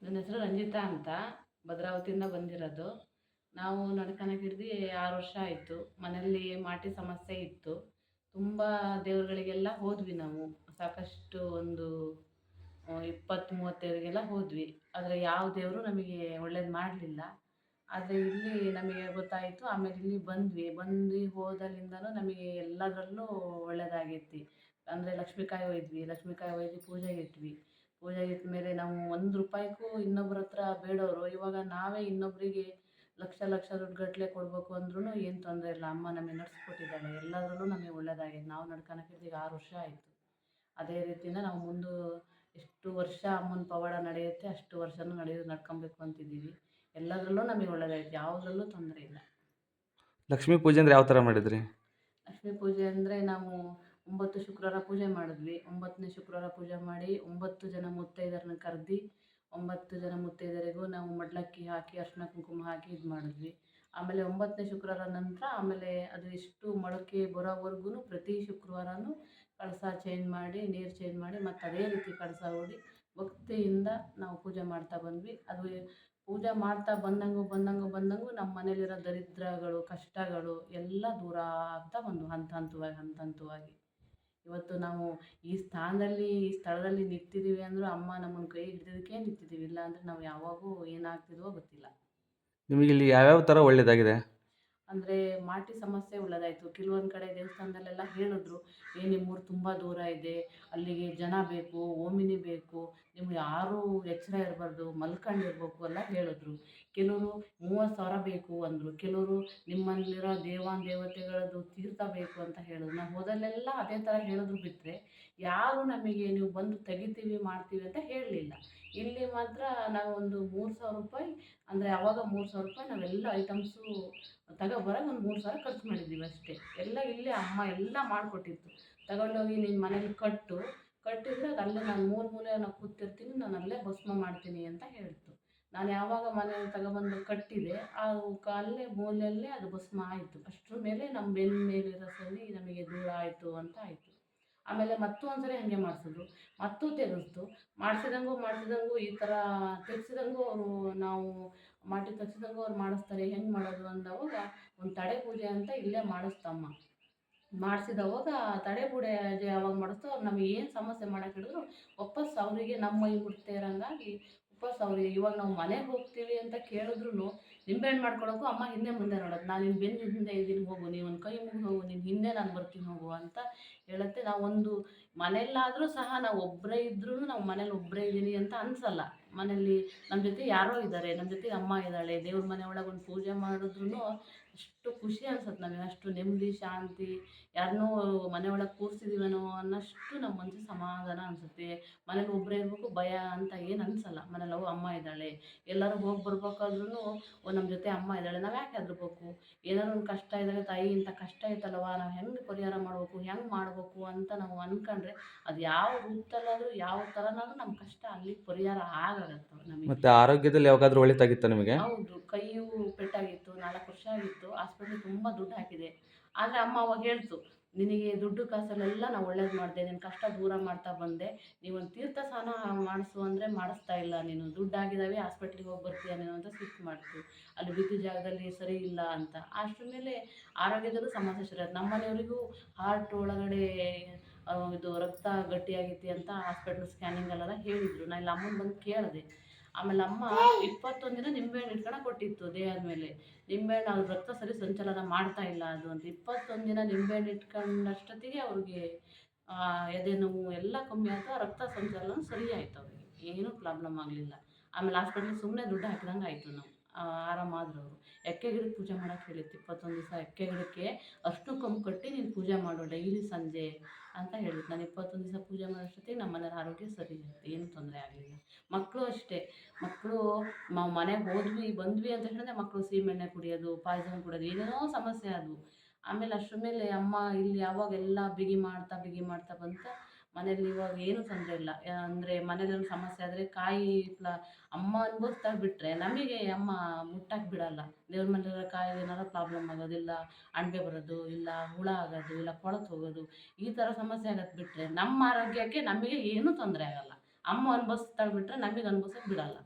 ನನ್ನ ಹೆಸರು ರಂಜಿತಾ ಅಂತ, ಭದ್ರಾವತಿಯಿಂದ ಬಂದಿರೋದು. ನಾವು ನಡ್ಕನಕ್ಕೆ ಹಿಡ್ದು 6 ವರ್ಷ ಆಯಿತು. ಮನೆಯಲ್ಲಿ ಮಾಟಿ ಸಮಸ್ಯೆ ಇತ್ತು. ತುಂಬ ದೇವ್ರುಗಳಿಗೆಲ್ಲ ಹೋದ್ವಿ ನಾವು. ಸಾಕಷ್ಟು ಒಂದು 20-30 ಹೋದ್ವಿ. ಆದರೆ ಯಾವ ದೇವರು ನಮಗೆ ಒಳ್ಳೇದು ಮಾಡಲಿಲ್ಲ. ಆದರೆ ಇಲ್ಲಿ ನಮಗೆ ಗೊತ್ತಾಯಿತು. ಆಮೇಲೆ ಇಲ್ಲಿ ಬಂದ್ವಿ ಹೋದಲ್ಲಿಂದನೂ ನಮಗೆ ಎಲ್ಲದರಲ್ಲೂ ಒಳ್ಳೇದಾಗೈತಿ. ಅಂದರೆ ಲಕ್ಷ್ಮೀಕಾಯಿ ಒಯ್ದ್ವಿ, ಲಕ್ಷ್ಮೀಕಾಯಿ ಒಯ್ದು ಪೂಜೆಗೆ ಇಟ್ವಿ. ಪೂಜೆಗೆ ಇಟ್ಟ ಮೇಲೆ ನಾವು ₹1 ಇನ್ನೊಬ್ರ ಹತ್ರ ಬೇಡವರು. ಇವಾಗ ನಾವೇ ಇನ್ನೊಬ್ಬರಿಗೆ ಲಕ್ಷ ಲಕ್ಷ ದುಡ್ಡುಗಟ್ಟಲೆ ಕೊಡಬೇಕು ಅಂದ್ರೂ ಏನು ತೊಂದರೆ ಇಲ್ಲ. ಅಮ್ಮ ನಮಗೆ ನಡೆಸ್ಕೊಟ್ಟಿದ್ದಾಳೆ. ಎಲ್ಲದರಲ್ಲೂ ನಮಗೆ ಒಳ್ಳೇದಾಗೈತೆ. ನಾವು ನಡ್ಕನಕ್ಕೆ ಈಗ 6 ವರ್ಷ ಆಯಿತು. ಅದೇ ರೀತಿಯಿಂದ ನಾವು ಎಷ್ಟು ವರ್ಷ ಅಮ್ಮನ ಪವಾಡ ನಡೆಯುತ್ತೆ ಅಷ್ಟು ವರ್ಷನೂ ನಡ್ಕೊಬೇಕು ಅಂತಿದ್ದೀವಿ. ಎಲ್ಲದರಲ್ಲೂ ನಮಗೆ ಒಳ್ಳೇದಾಯ್ತು. ಯಾವುದ್ರಲ್ಲೂ ತೊಂದರೆ ಇಲ್ಲ. ಲಕ್ಷ್ಮೀ ಪೂಜೆ ಅಂದ್ರೆ ಯಾವ ಥರ ಮಾಡಿದ್ರಿ? ಲಕ್ಷ್ಮೀ ಪೂಜೆ ಅಂದರೆ ನಾವು 9 ಶುಕ್ರವಾರ ಪೂಜೆ ಮಾಡಿದ್ವಿ. 9ನೇ ಶುಕ್ರವಾರ ಪೂಜೆ ಮಾಡಿ 9 ಜನ ಮುತ್ತೈದೆಯರನ್ನ ಕರೆದು 9 ಜನ ಮುತ್ತೈದೆಯರಿಗೂ ನಾವು ಮಡ್ಲಕ್ಕಿ ಹಾಕಿ ಅರಿಶಿನ ಕುಂಕುಮ ಹಾಕಿ ಇದು ಮಾಡಿದ್ವಿ. ಆಮೇಲೆ 9ನೇ ಶುಕ್ರವಾರ ನಂತರ ಆಮೇಲೆ ಅದು ಎಷ್ಟು ಮೊಳಕೆ ಬರೋವರೆಗೂ ಪ್ರತಿ ಶುಕ್ರವಾರನೂ ಕಳಸ ಚೇಂಜ್ ಮಾಡಿ, ನೀರು ಚೇಂಜ್ ಮಾಡಿ ಮತ್ತು ಅದೇ ರೀತಿ ಕಳಸ ಹೂಡಿ ಭಕ್ತಿಯಿಂದ ನಾವು ಪೂಜೆ ಮಾಡ್ತಾ ಬಂದ್ವಿ. ಅದು ಪೂಜೆ ಮಾಡ್ತಾ ಬಂದಂಗೂ ನಮ್ಮ ಮನೇಲಿರೋ ದರಿದ್ರಗಳು, ಕಷ್ಟಗಳು ಎಲ್ಲ ದೂರ ಆಗ್ತಾ ಬಂದವು ಹಂತವಾಗಿ. ಇವತ್ತು ನಾವು ಈ ಸ್ಥಳದಲ್ಲಿ ನಿಂತಿದ್ದೀವಿ ಅಂದರೂ ಅಮ್ಮ ನಮ್ಮನ್ನ ಕೈ ಹಿಡಿದಿದ್ದಕ್ಕೆ ನಿಂತಿದ್ದೀವಿ. ಇಲ್ಲ ಅಂದರೆ ನಾವು ಯಾವಾಗೂ ಏನಾಗ್ತಿದ್ವೋ ಗೊತ್ತಿಲ್ಲ. ನಿಮಗೆ ಇಲ್ಲಿ ಯಾವ್ಯಾವ ಥರ ಒಳ್ಳೆಯದಾಗಿದೆ? ಅಂದರೆ ಮಾಟಿ ಸಮಸ್ಯೆ ಒಳ್ಳೆದಾಯಿತು. ಕೆಲವೊಂದು ಕಡೆ ದೇವಸ್ಥಾನದಲ್ಲೆಲ್ಲ ಹೇಳಿದ್ರು, ನಿಮ್ಮೂರು ತುಂಬ ದೂರ ಇದೆ, ಅಲ್ಲಿಗೆ ಜನ ಬೇಕು, ಓಮಿನಿ ಬೇಕು, ನಿಮ್ಗೆ ಯಾರೂ ಎಚ್ಚರ ಇರಬಾರ್ದು, ಮಲ್ಕೊಂಡಿರ್ಬೇಕು ಎಲ್ಲ ಹೇಳಿದ್ರು. ಕೆಲವರು 30,000 ಬೇಕು ಅಂದರು. ಕೆಲವರು ನಿಮ್ಮಲ್ಲಿರೋ ದೇವತೆಗಳದ್ದು ತೀರ್ಥ ಬೇಕು ಅಂತ ಹೇಳಿದ್ರು. ನಾವು ಹೋದಲ್ಲೆಲ್ಲ ಅದೇ ಥರ ಹೇಳಿದ್ರು ಬಿಟ್ಟರೆ ಯಾರೂ ನಮಗೆ ನೀವು ಬಂದು ತೆಗಿತೀವಿ ಮಾಡ್ತೀವಿ ಅಂತ ಹೇಳಲಿಲ್ಲ. ಇಲ್ಲಿ ಮಾತ್ರ ನಾವು ಒಂದು ₹3,000 ಅಂದರೆ ಆವಾಗ ₹3,000 ನಾವೆಲ್ಲ ಐಟಮ್ಸು ತಗೊಬರೋಕೆ ಒಂದು 3,000 ಖರ್ಚು ಮಾಡಿದ್ದೀವಿ ಅಷ್ಟೇ. ಎಲ್ಲ ಇಲ್ಲೇ ಅಮ್ಮ ಎಲ್ಲ ಮಾಡಿಕೊಟ್ಟಿತ್ತು. ತಗೊಂಡೋಗಿ ನೀನು ಮನೇಲಿ ಕಟ್ಟಿದರೆ ಅದು ಅಲ್ಲೇ ನಾನು ಮೂಲೆ ನಾನು ಕೂತಿರ್ತೀನಿ, ನಾನು ಅಲ್ಲೇ ಭಸ್ಮ ಮಾಡ್ತೀನಿ ಅಂತ ಹೇಳ್ತು. ನಾನು ಯಾವಾಗ ಮನೇಲಿ ತಗೊಬಂದು ಕಟ್ಟಿದೆ ಅಲ್ಲೇ ಮೂಲೆಯಲ್ಲೇ ಅದು ಭಸ್ಮ ಆಯಿತು. ಅಷ್ಟರ ಮೇಲೆ ನಮ್ಮ ಬೆನ್ನ ಮೇಲಿರೋ ಸಲ್ಲಿ ನಮಗೆ ದೂರ ಆಯಿತು ಅಂತ ಆಯಿತು. ಆಮೇಲೆ ಒಂದು ಸರಿ ಹಾಗೆ ಮಾಡಿಸಿದ್ರು, ತೆಗೆಸ್ತು. ಮಾಡಿಸಿದಂಗೂ ಈ ಥರ ತೆಗ್ಸಿದಂಗೂ ಅವರು ನಾವು ಮಾಟಿ ತೆಗ್ಸಿದಂಗೂ ಅವ್ರು ಮಾಡಿಸ್ತಾರೆ, ಹೆಂಗೆ ಮಾಡೋದು ಅಂದವಾಗ ಒಂದು ತಡೆ ಪೂಜೆ ಅಂತ ಇಲ್ಲೇ ಮಾಡಿಸ್ತಮ್ಮ. ಮಾಡಿಸಿದವಾಗ ತಡೆ ಪೂಜೆ ಯಾವಾಗ ಮಾಡಿಸ್ತೋ ಅವ್ರು ನಮಗೆ ಏನು ಸಮಸ್ಯೆ ಮಾಡೋಕೆ ಹೇಳಿದ್ರು ವಾಪಸ್ ಅವರಿಗೆ ನಮ್ಮ ಮೈ ಮುಟ್ತಾ ಇರೋಂಗಾಗಿ ವಾಪಸ್ ಅವ್ರಿಗೆ ಇವಾಗ ನಾವು ಮನೆಗೆ ಹೋಗ್ತೀವಿ ಅಂತ ಕೇಳಿದ್ರು ನಿಂಬೆಹಣ್ಣು ಮಾಡ್ಕೊಳಕ್ಕೂ ಅಮ್ಮ ಹಿಂದೆ ಮುಂದೆ ನೋಡೋದು. ನಾನು ನಿನ್ನ ಬೆನ್ನ ಹಿಂದೆ ಇದ್ದೀನಿ, ಹೋಗು, ನೀನು ಒಂದು ಕೈ ಮುಗಿದು ಹೋಗು, ನಿನ್ನ ಹಿಂದೆ ನಾನು ಬರ್ತೀನಿ ಹೋಗು ಅಂತ ಹೇಳುತ್ತೆ. ನಾವೊಂದು ಮನೆಯಲ್ಲಾದರೂ ಸಹ ನಾವು ಒಬ್ಬರೇ ಇದ್ರೂ ನಾವು ಮನೇಲಿ ಒಬ್ಬರೇ ಇದ್ದೀನಿ ಅಂತ ಅನಿಸಲ್ಲ. ಮನೇಲಿ ನಮ್ಮ ಜೊತೆ ಯಾರೋ ಇದ್ದಾರೆ, ನಮ್ಮ ಜೊತೆ ಅಮ್ಮ ಇದ್ದಾಳೆ. ದೇವ್ರ ಮನೆ ಒಳಗೆ ಒಂದು ಪೂಜೆ ಮಾಡಿದ್ರೂ ಅಷ್ಟು ಖುಷಿ ಅನ್ಸುತ್ತೆ ನಮಗೆ. ಅಷ್ಟು ನೆಮ್ಮದಿ, ಶಾಂತಿ, ಯಾರನ್ನೋ ಮನೆ ಒಳಗೆ ಕೂರಿಸಿದೀವೇನೋ ಅನ್ನೋಷ್ಟು ನಮ್ಮ ಮನಸ್ಸಿಗೆ ಸಮಾಧಾನ ಅನಿಸುತ್ತೆ. ಮನೇಲಿ ಒಬ್ಬರೇ ಇರಬೇಕು, ಭಯ ಅಂತ ಏನು ಅನಿಸಲ್ಲ. ಮನೇಲಿ ಅಮ್ಮ ಇದ್ದಾಳೆ, ಎಲ್ಲರೂ ಹೋಗಿ ಬರ್ಬೇಕಾದ್ರೂ ನಮ್ಮ ಜೊತೆ ಅಮ್ಮ ಇದ್ದಾಳೆ, ನಾವು ಯಾಕೆ ಹೆದರ್ಬೇಕು? ಏನಾದ್ರು ಒಂದು ಕಷ್ಟ ಇದ್ದರೆ ತಾಯಿ ಇಂಥ ಕಷ್ಟ ಐತಲ್ವ, ನಾವು ಹೆಂಗೆ ಪರಿಹಾರ ಮಾಡಬೇಕು, ಹೆಂಗೆ ಮಾಡಬೇಕು ಅಂತ ನಾವು ಅಂದ್ಕೊಂಡ್ರೆ ಅದು ಯಾವ ರೂಪದಲ್ಲಾದರೂ ಯಾವ ಥರನಾದ್ರೂ ನಮ್ಮ ಕಷ್ಟ ಅಲ್ಲಿಗೆ ಪರಿಹಾರ ಆಗಾಗತ್ತೆ ನಮಗೆ. ಮತ್ತೆ ಆರೋಗ್ಯದಲ್ಲಿ ಯಾವಾಗಾದ್ರೂ ಒಳಿತಾಗಿತ್ತಾ ನಿಮಗೆ? ಹೌದು, ಕೈಯು ಪೆಟ್ಟಾಗಿತ್ತು. 4 ವರ್ಷ ಆಗಿತ್ತು. ಹಾಸ್ಪಿಟ್ಲಿಗೆ ತುಂಬ ದುಡ್ಡು ಹಾಕಿದೆ. ಆದರೆ ಅಮ್ಮ ಅವಾಗ ಹೇಳ್ತು, ನಿನಗೆ ದುಡ್ಡು ಕಾಸಲ್ಲೆಲ್ಲ ನಾವು ಒಳ್ಳೇದು ಮಾಡಿದೆ, ನಿನ್ನ ಕಷ್ಟ ದೂರ ಮಾಡ್ತಾ ಬಂದೆ. ನೀವೊಂದು ತೀರ್ಥ ಸ್ನಾನ ಮಾಡಿಸು ಅಂದರೆ ಮಾಡಿಸ್ತಾ ಇಲ್ಲ ನೀನು, ದುಡ್ಡಾಗಿದ್ದಾವೆ ಹಾಸ್ಪಿಟ್ಲಿಗೆ ಹೋಗಿ ಬರ್ತೀಯ ನೀನು ಅಂತ ಸಿಟ್ಟು ಮಾಡ್ತು. ಅಲ್ಲಿ ಬಿದ್ದ ಜಾಗದಲ್ಲಿ ಸರಿ ಇಲ್ಲ ಅಂತ. ಅಷ್ಟ್ರ ಮೇಲೆ ಆರೋಗ್ಯದಲ್ಲೂ ಸಮಸ್ಯೆ ಶುರು ಆಯ್ತು. ನಮ್ಮ ಮನೆಯವರಿಗೂ ಹಾರ್ಟ್ ಒಳಗಡೆ ಇದು ರಕ್ತ ಗಟ್ಟಿಯಾಗೈತಿ ಅಂತ ಹಾಸ್ಪಿಟ್ಲ್ ಸ್ಕ್ಯಾನಿಂಗಲ್ಲೆಲ್ಲ ಹೇಳಿದರು. ನಾನು ಇಲ್ಲಿ ಅಮ್ಮನ ಬಂದು ಕೇಳಿದೆ. ಆಮೇಲೆ ಅಮ್ಮ 21 ದಿನ ನಿಂಬೆಹಣ್ಣು ಇಟ್ಕೊಂಡು ಕೊಟ್ಟಿತ್ತು ದೇಹದ ಮೇಲೆ. ನಿಂಬೆಹಣ್ಣು ಅವ್ರ ರಕ್ತ ಸರಿ ಸಂಚಲನ ಮಾಡ್ತಾ ಇಲ್ಲ ಅದು ಅಂತ 21 ದಿನ ನಿಂಬೆಹಣ್ಣು ಇಟ್ಕೊಂಡಷ್ಟೊತ್ತಿಗೆ ಅವ್ರಿಗೆ ಎದೆ ನೋವು ಎಲ್ಲ ಕಮ್ಮಿ ಆಯಿತು. ರಕ್ತ ಸಂಚಲನ ಸರಿ ಆಯಿತು ಅವ್ರಿಗೆ, ಏನೂ ಪ್ರಾಬ್ಲಮ್ ಆಗಲಿಲ್ಲ. ಆಮೇಲೆ ಹಾಸ್ಪಿಟ್ಲಿಗೆ ಸುಮ್ಮನೆ ದುಡ್ಡು ಹಾಕಿದಂಗೆ ಆಯಿತು. ನಾವು ಆರಾಮಾದ್ರು ಅವರು. ಎಕ್ಕೆ ಗಿಡಕ್ಕೆ ಪೂಜೆ ಮಾಡೋಕ್ಕೆ ಹೇಳಿತ್ತು. 21 ದಿವಸ ಎಕ್ಕೆ ಗಿಡಕ್ಕೆ ಅಷ್ಟು ಕೊಂಬು ಕಟ್ಟಿ ನೀನು ಪೂಜೆ ಮಾಡು ಡೈಲಿ ಸಂಜೆ ಅಂತ ಹೇಳಿತ್ತು. ನಾನು 21 ದಿವಸ ಪೂಜೆ ಮಾಡೋಷ್ಟೊತ್ತಿಗೆ ನಮ್ಮ ಮನೆಯವ್ರ ಆರೋಗ್ಯ ಸರಿ ಇತ್ತು, ಏನೂ ತೊಂದರೆ ಆಗಲಿಲ್ಲ. ಮಕ್ಕಳು ಅಷ್ಟೇ, ಮಕ್ಕಳು ಮನೆಗೆ ಬಂದ್ವಿ ಅಂತ ಹೇಳಿದ್ರೆ ಮಕ್ಕಳು ಸೀಮೆಎಣ್ಣೆ ಕುಡಿಯೋದು, ಪಾಯ್ಸನ್ ಕುಡಿಯೋದು, ಏನೇನೋ ಸಮಸ್ಯೆ ಆದವು. ಆಮೇಲೆ ಅಷ್ಟ್ರ ಮೇಲೆ ಅಮ್ಮ ಇಲ್ಲಿ ಯಾವಾಗೆಲ್ಲ ಬಿಗಿ ಮಾಡ್ತಾ ಬಂತ ಮನೇಲಿ ಇವಾಗ ಏನೂ ತೊಂದರೆ ಇಲ್ಲ. ಅಂದರೆ ಮನೇಲಿ ಸಮಸ್ಯೆ ಆದರೆ ಅಮ್ಮ ಅನುಭವಿಸ್ತಾ ಬಿಟ್ಟರೆ ನಮಗೆ ಅಮ್ಮ ಮುಟ್ಟಕ್ಕೆ ಬಿಡಲ್ಲ. ದೇವ್ರ ಮನೆಯಲ್ಲಿರೋ ಕಾಯಿ ಏನಾರ ಪ್ರಾಬ್ಲಮ್ ಆಗೋದಿಲ್ಲ, ಅಣಬೆ ಬರೋದು, ಇಲ್ಲ ಹುಳ ಆಗೋದು, ಇಲ್ಲ ಕೊಳತು ಹೋಗೋದು, ಈ ಥರ ಸಮಸ್ಯೆ ಆಗತ್ತೆ ಬಿಟ್ಟರೆ ನಮ್ಮ ಆರೋಗ್ಯಕ್ಕೆ ನಮಗೆ ಏನೂ ತೊಂದರೆ ಆಗಲ್ಲ. ಅಮ್ಮ ಅನುಭವಿಸ್ತಾ ಬಿಟ್ಟರೆ ನಮಗೆ ಅನುಭವಿಸೋಕೆ ಬಿಡಲ್ಲ.